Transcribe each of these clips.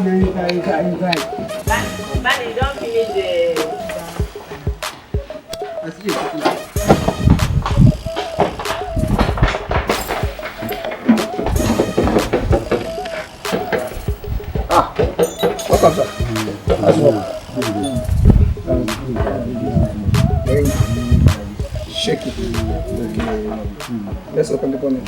inside. But you don't finish the... Welcome, sir. That's what. Shake it. Let's open the bonnet.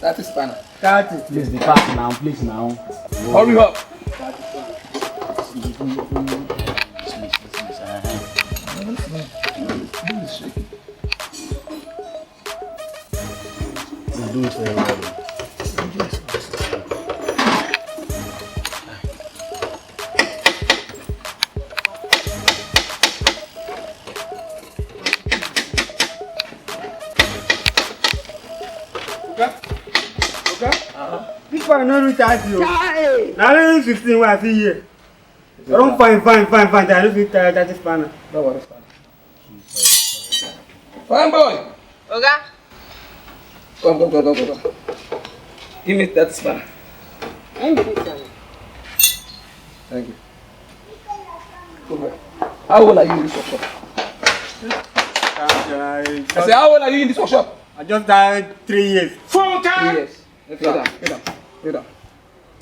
That is spanner. Please the pass now, please now. Hurry up. Do it for everybody. This one no retire you. Now only 15 I see here. Don't fine. I don't fit that spanner. Don't worry, spanner. Fine boy. Oga? Come. Give me that spanner. Thank you. Come here. How old are you in this workshop? I say, how old are you in this workshop? I just died 3 years. 3 years.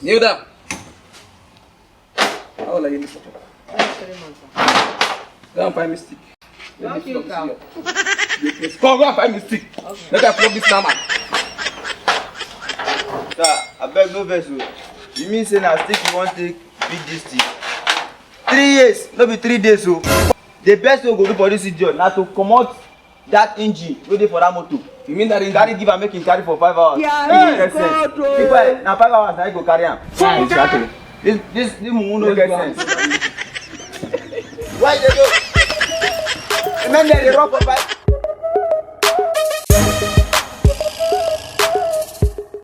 Kneel down. How old are you in this workshop? 3 months. Go and find me stick. Don't you come. Go and find me stick. Let us flog this man. Sir, I beg no vex o. You mean say na stick you wan take beat this thing? 3 years, no be 3 days o. The best thing we go do for this idiot na to comot that engine wey dey for that motor. You mean that in Carry give am make him carry for 5 hours. Yeah, People na 5 hours na he go carry am. exactly. This mumu no get sense. Why you dey go? The men dey run for 5.